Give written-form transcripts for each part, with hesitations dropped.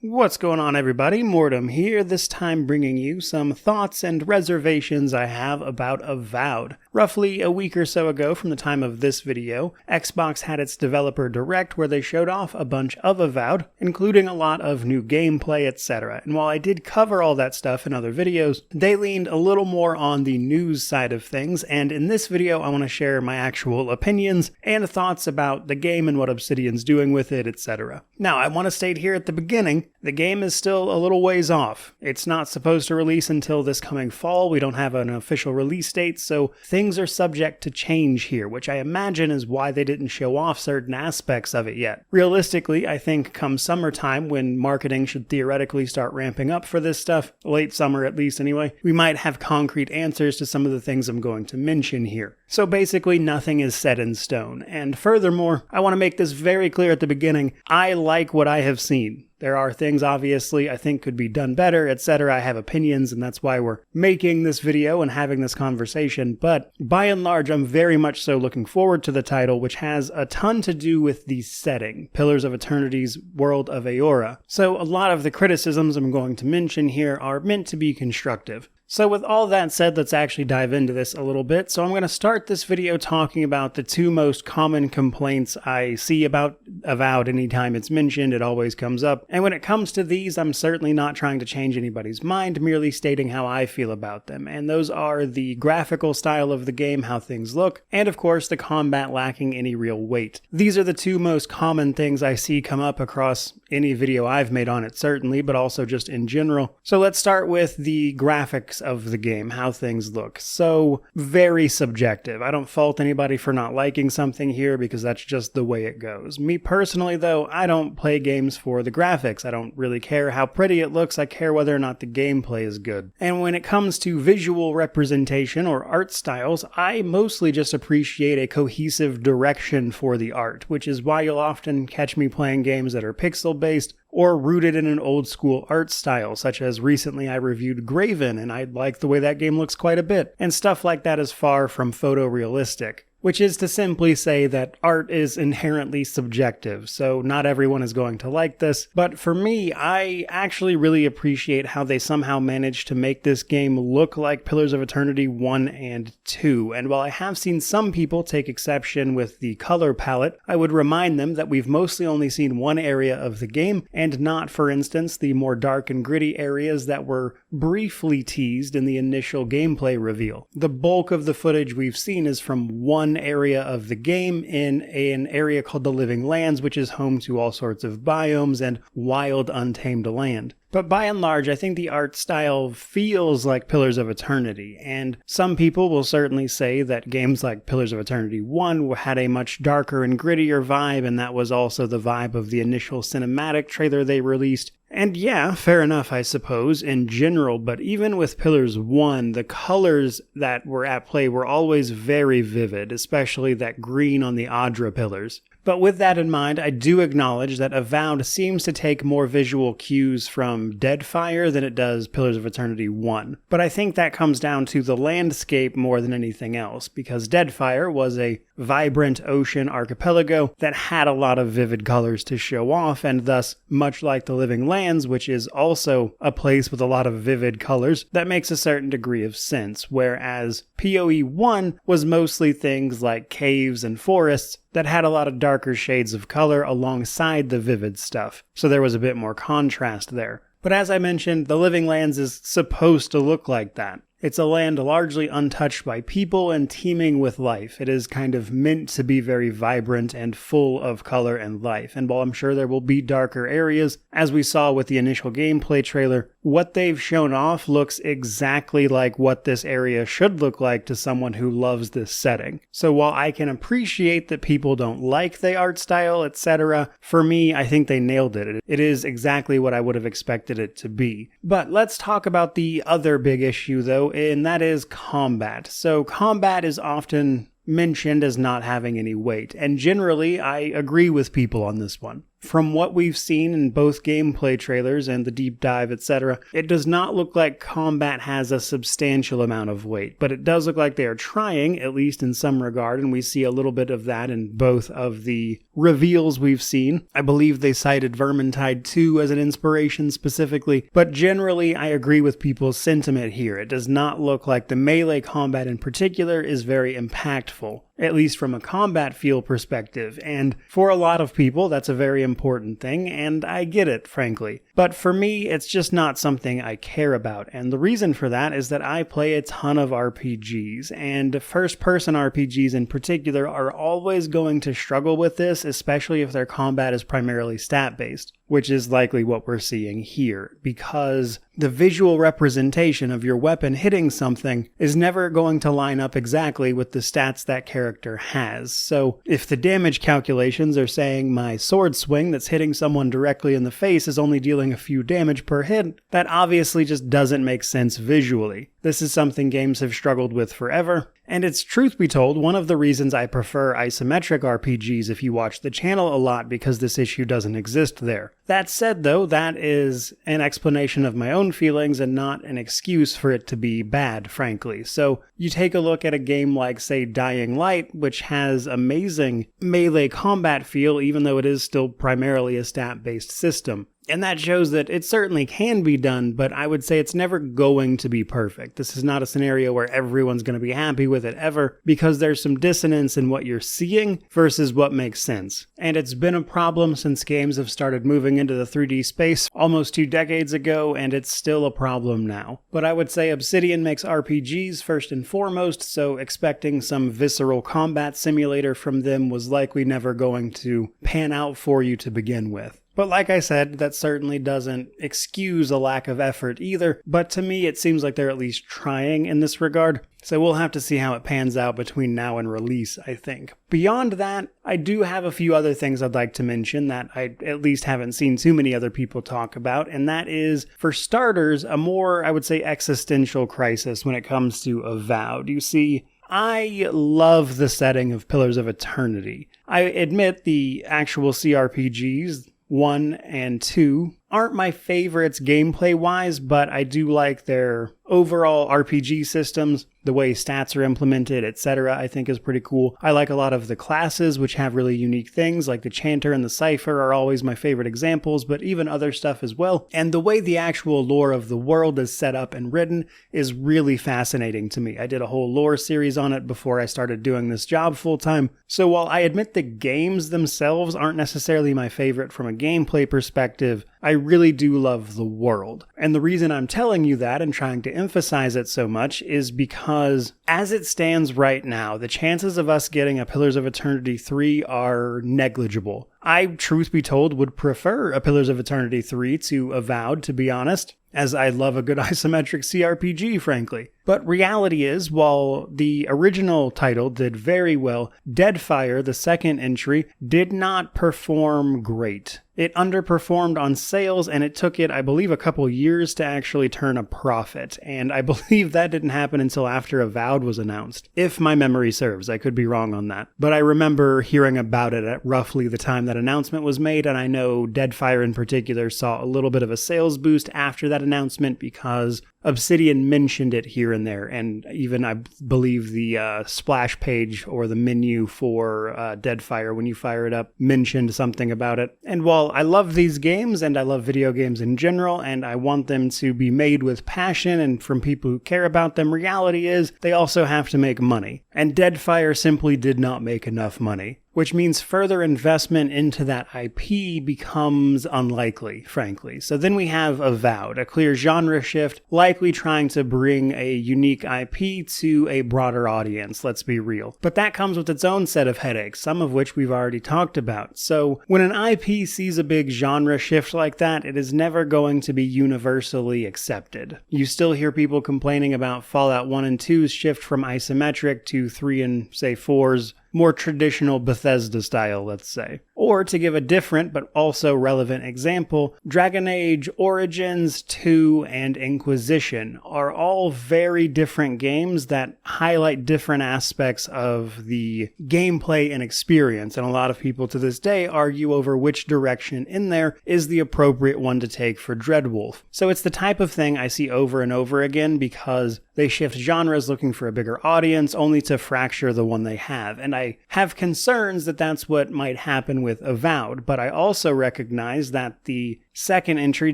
What's going on, everybody? Mortem here, this time bringing you some thoughts and reservations I have about Avowed. Roughly a week or so ago from the time of this video, Xbox had its developer direct where they showed off a bunch of Avowed, including a lot of new gameplay, etc. And while I did cover all that stuff in other videos, they leaned a little more on the news side of things, and in this video I want to share my actual opinions and thoughts about the game and what Obsidian's doing with it, etc. Now, I want to state here at the beginning, the game is still a little ways off. It's not supposed to release until this coming fall. We don't have an official release date, so things are subject to change here, which I imagine is why they didn't show off certain aspects of it yet. Realistically, I think come summertime, when marketing should theoretically start ramping up for this stuff, late summer at least anyway, we might have concrete answers to some of the things I'm going to mention here. So basically, nothing is set in stone. And furthermore, I want to make this very clear at the beginning, I like what I have seen. There are things, obviously, I think could be done better, etc. I have opinions, and that's why we're making this video and having this conversation. But by and large, I'm very much so looking forward to the title, which has a ton to do with the setting, Pillars of Eternity's world of Aora. So a lot of the criticisms I'm going to mention here are meant to be constructive. So with all that said, let's actually dive into this a little bit. So I'm going to start this video talking about the two most common complaints I see about Avowed. Anytime it's mentioned, it always comes up. And when it comes to these, I'm certainly not trying to change anybody's mind, merely stating how I feel about them. And those are the graphical style of the game, how things look, and of course the combat lacking any real weight. These are the two most common things I see come up across any video I've made on it, certainly, but also just in general. So let's start with the graphics of the game, how things look. So very subjective. I don't fault anybody for not liking something here because that's just the way it goes. Me personally, though, I don't play games for the graphics. I don't really care how pretty it looks. I care whether or not the gameplay is good. And when it comes to visual representation or art styles, I mostly just appreciate a cohesive direction for the art, which is why you'll often catch me playing games that are pixel-based or rooted in an old school art style, such as recently I reviewed Graven, and I like the way that game looks quite a bit, and stuff like that is far from photorealistic. Which is to simply say that art is inherently subjective, so not everyone is going to like this. But for me, I actually really appreciate how they somehow managed to make this game look like Pillars of Eternity 1 and 2. And while I have seen some people take exception with the color palette, I would remind them that we've mostly only seen one area of the game, and not, for instance, the more dark and gritty areas that were briefly teased in the initial gameplay reveal. The bulk of the footage we've seen is from one area of the game in an area called the Living Lands, which is home to all sorts of biomes and wild, untamed land. But by and large, I think the art style feels like Pillars of Eternity, and some people will certainly say that games like Pillars of Eternity 1 had a much darker and grittier vibe, and that was also the vibe of the initial cinematic trailer they released. And yeah, fair enough, I suppose, in general, but even with Pillars 1, the colors that were at play were always very vivid, especially that green on the Adra pillars. But with that in mind, I do acknowledge that Avowed seems to take more visual cues from Deadfire than it does Pillars of Eternity 1. But I think that comes down to the landscape more than anything else, because Deadfire was a vibrant ocean archipelago that had a lot of vivid colors to show off, and thus, much like the Living Lands, which is also a place with a lot of vivid colors, that makes a certain degree of sense, whereas PoE 1 was mostly things like caves and forests that had a lot of darker shades of color alongside the vivid stuff, so there was a bit more contrast there. But as I mentioned, the Living Lands is supposed to look like that. It's a land largely untouched by people and teeming with life. It is kind of meant to be very vibrant and full of color and life. And while I'm sure there will be darker areas, as we saw with the initial gameplay trailer, what they've shown off looks exactly like what this area should look like to someone who loves this setting. So while I can appreciate that people don't like the art style, etc., for me, I think they nailed it. It is exactly what I would have expected it to be. But let's talk about the other big issue, though, and that is combat. So combat is often mentioned as not having any weight, and generally I agree with people on this one. from what we've seen in both gameplay trailers and the deep dive, etc., it does not look like combat has a substantial amount of weight, but it does look like they are trying, at least in some regard, and we see a little bit of that in both of the reveals we've seen. I believe they cited Vermintide 2 as an inspiration specifically, but generally I agree with people's sentiment here. It does not look like the melee combat in particular is very impactful, at least from a combat feel perspective, and for a lot of people that's a very important thing, and I get it, frankly. But for me, it's just not something I care about, and the reason for that is that I play a ton of RPGs, and first-person RPGs in particular are always going to struggle with this, especially if their combat is primarily stat-based, which is likely what we're seeing here, because the visual representation of your weapon hitting something is never going to line up exactly with the stats that character has. So if the damage calculations are saying my sword swing that's hitting someone directly in the face is only dealing a few damage per hit, that obviously just doesn't make sense visually. This is something games have struggled with forever, and it's truth be told one of the reasons I prefer isometric RPGs if you watch the channel a lot, because this issue doesn't exist there. That said though, that is an explanation of my own feelings and not an excuse for it to be bad, frankly. So you take a look at a game like, say, Dying Light, which has amazing melee combat feel even though it is still primarily a stat-based system. And that shows that it certainly can be done, but I would say it's never going to be perfect. This is not a scenario where everyone's going to be happy with it ever, because there's some dissonance in what you're seeing versus what makes sense. And it's been a problem since games have started moving into the 3D space almost 2 decades ago, and it's still a problem now. But I would say Obsidian makes RPGs first and foremost, so expecting some visceral combat simulator from them was likely never going to pan out for you to begin with. But like I said, that certainly doesn't excuse a lack of effort either, but to me it seems like they're at least trying in this regard, so we'll have to see how it pans out between now and release, I think. Beyond that, I do have a few other things I'd like to mention that I at least haven't seen too many other people talk about, and that is, for starters, a more, I would say, existential crisis when it comes to Avowed. You see, I love the setting of Pillars of Eternity. I admit the actual CRPGs, 1 and 2, aren't my favorites gameplay-wise, but I do like their overall RPG systems. The way stats are implemented, etc., I think is pretty cool. I like a lot of the classes, which have really unique things, like the Chanter and the Cypher are always my favorite examples, but even other stuff as well. And the way the actual lore of the world is set up and written is really fascinating to me. I did a whole lore series on it before I started doing this job full-time. So while I admit the games themselves aren't necessarily my favorite from a gameplay perspective, I really do love the world. And the reason I'm telling you that and trying to emphasize it so much is because as it stands right now, the chances of us getting a Pillars of Eternity 3 are negligible. I, truth be told, would prefer a Pillars of Eternity 3 to Avowed, to be honest, as I love a good isometric CRPG, frankly. But reality is, while the original title did very well, Deadfire, the second entry, did not perform great. It underperformed on sales, and it took it, I believe, a couple years to actually turn a profit. And I believe that didn't happen until after Avowed was announced, if my memory serves. I could be wrong on that. But I remember hearing about it at roughly the time that announcement was made, and I know Deadfire in particular saw a little bit of a sales boost after that announcement because Obsidian mentioned it here and there, and even I believe the splash page or the menu for Deadfire, when you fire it up, mentioned something about it. And while I love these games, and I love video games in general, and I want them to be made with passion and from people who care about them, reality is they also have to make money. And Deadfire simply did not make enough money, which means further investment into that IP becomes unlikely, frankly. So then we have Avowed, a clear genre shift, likely trying to bring a unique IP to a broader audience, let's be real. But that comes with its own set of headaches, some of which we've already talked about. So when an IP sees a big genre shift like that, it is never going to be universally accepted. You still hear people complaining about Fallout 1 and 2's shift from isometric to 3 and, say, 4's more traditional Bethesda style, let's say. Or to give a different but also relevant example, Dragon Age Origins 2 and Inquisition are all very different games that highlight different aspects of the gameplay and experience, and a lot of people to this day argue over which direction in there is the appropriate one to take for Dreadwolf. So it's the type of thing I see over and over again because they shift genres looking for a bigger audience only to fracture the one they have, and I have concerns that that's what might happen with Avowed, but I also recognize that the second entry,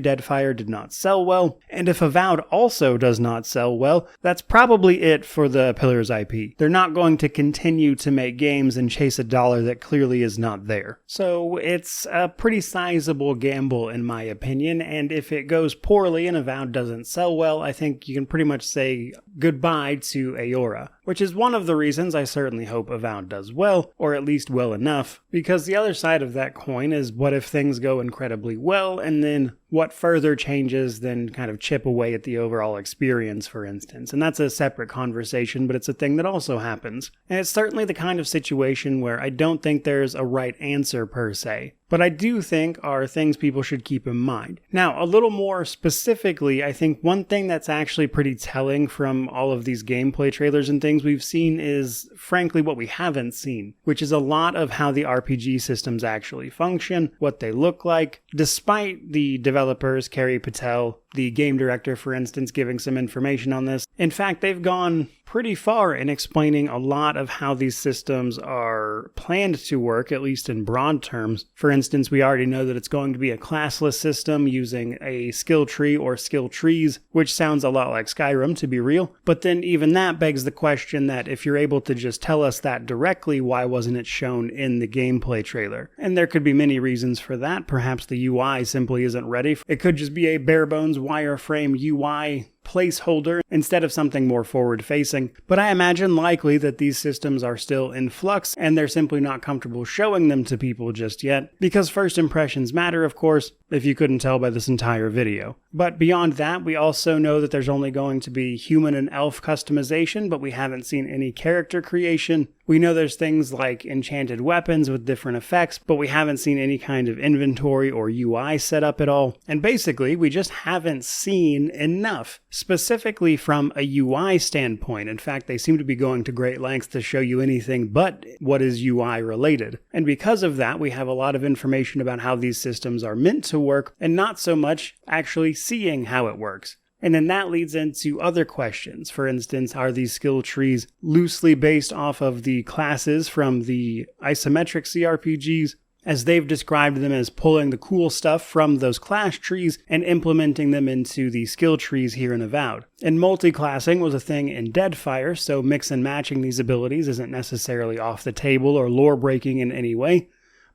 Deadfire, did not sell well, and if Avowed also does not sell well, that's probably it for the Pillars IP. They're not going to continue to make games and chase a dollar that clearly is not there. So it's a pretty sizable gamble in my opinion, and if it goes poorly and Avowed doesn't sell well, I think you can pretty much say goodbye to Aora, which is one of the reasons I certainly hope Avowed does well, or at least well enough, because the other side of that coin is what if things go incredibly well, and then what further changes then kind of chip away at the overall experience, for instance. And that's a separate conversation, but it's a thing that also happens. And it's certainly the kind of situation where I don't think there's a right answer per se, but I do think are things people should keep in mind. Now, a little more specifically, I think one thing that's actually pretty telling from all of these gameplay trailers and things we've seen is, frankly, what we haven't seen, which is a lot of how the RPG systems actually function, what they look like, despite the developers, Kerry Patel, the game director, for instance, giving some information on this. In fact, they've gone pretty far in explaining a lot of how these systems are planned to work, at least in broad terms. For instance, we already know that it's going to be a classless system using a skill tree or skill trees, which sounds a lot like Skyrim, to be real. But then even that begs the question that if you're able to just tell us that directly, why wasn't it shown in the gameplay trailer? And there could be many reasons for that. Perhaps the UI simply isn't ready. It could just be a bare bones wireframe UI placeholder instead of something more forward-facing, but I imagine likely that these systems are still in flux and they're simply not comfortable showing them to people just yet, because first impressions matter, of course, if you couldn't tell by this entire video. But beyond that, we also know that there's only going to be human and elf customization, but we haven't seen any character creation. We know there's things like enchanted weapons with different effects, but we haven't seen any kind of inventory or UI setup at all. And basically, we just haven't seen enough, specifically from a UI standpoint. In fact, they seem to be going to great lengths to show you anything but what is UI related. And because of that, we have a lot of information about how these systems are meant to work, and not so much actually seeing how it works. And then that leads into other questions. For instance, are these skill trees loosely based off of the classes from the isometric CRPGs, as they've described them as pulling the cool stuff from those class trees and implementing them into the skill trees here in Avowed? And multi-classing was a thing in Deadfire, so mix and matching these abilities isn't necessarily off the table or lore-breaking in any way.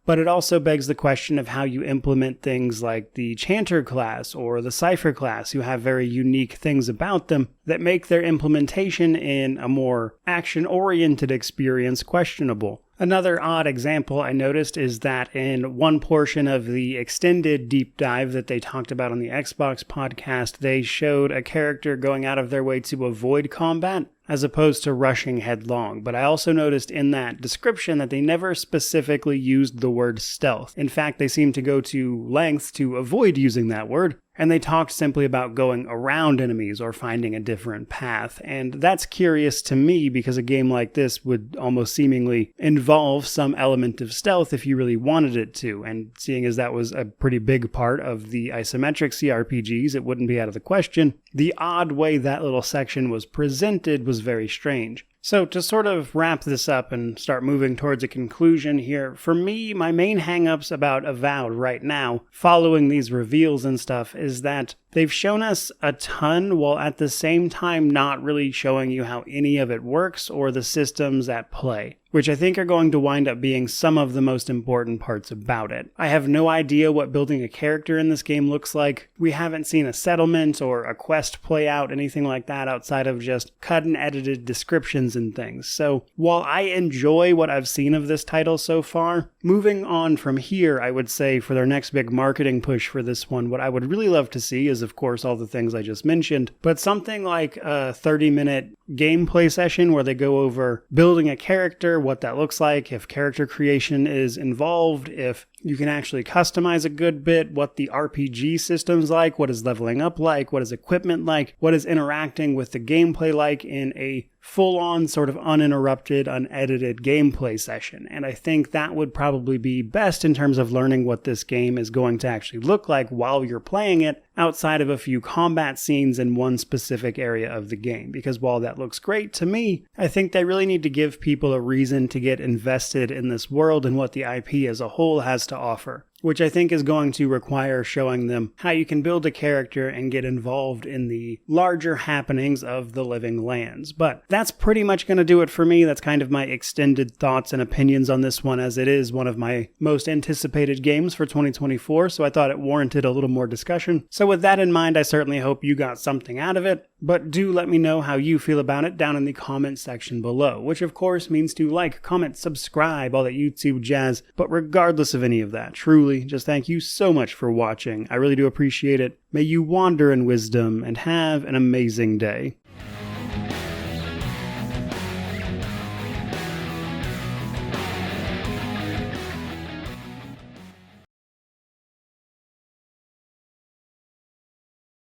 But it also begs the question of how you implement things like the Chanter class or the Cypher class, who have very unique things about them that make their implementation in a more action-oriented experience questionable. Another odd example I noticed is that in one portion of the extended deep dive that they talked about on the Xbox podcast, they showed a character going out of their way to avoid combat as opposed to rushing headlong. But I also noticed in that description that they never specifically used the word stealth. In fact, they seemed to go to lengths to avoid using that word, and they talked simply about going around enemies or finding a different path. And that's curious to me because a game like this would almost seemingly involve some element of stealth if you really wanted it to. And seeing as that was a pretty big part of the isometric CRPGs, it wouldn't be out of the question. The odd way that little section was presented was very strange. So to sort of wrap this up and start moving towards a conclusion here, for me, my main hangups about Avowed right now, following these reveals and stuff, is that they've shown us a ton while at the same time not really showing you how any of it works or the systems at play, which I think are going to wind up being some of the most important parts about it. I have no idea what building a character in this game looks like. We haven't seen a settlement or a quest play out, anything like that, outside of just cut and edited descriptions and things. So while I enjoy what I've seen of this title so far, moving on from here, I would say for their next big marketing push for this one, what I would really love to see is is, of course, all the things I just mentioned. But something like a 30-minute gameplay session where they go over building a character, what that looks like, if character creation is involved, if you can actually customize a good bit, what the RPG system's like, what is leveling up like, what is equipment like, what is interacting with the gameplay like in a full-on sort of uninterrupted, unedited gameplay session. And I think that would probably be best in terms of learning what this game is going to actually look like while you're playing it, outside of a few combat scenes in one specific area of the game. Because while that looks great to me, I think they really need to give people a reason to get invested in this world and what the IP as a whole has to offer, which I think is going to require showing them how you can build a character and get involved in the larger happenings of the Living Lands. But that's pretty much going to do it for me. That's kind of my extended thoughts and opinions on this one, as it is one of my most anticipated games for 2024, so I thought it warranted a little more discussion. So with that in mind, I certainly hope you got something out of it, but do let me know how you feel about it down in the comment section below, which of course means to like, comment, subscribe, all that YouTube jazz. But regardless of any of that, truly, just thank you so much for watching. I really do appreciate it. May you wander in wisdom and have an amazing day.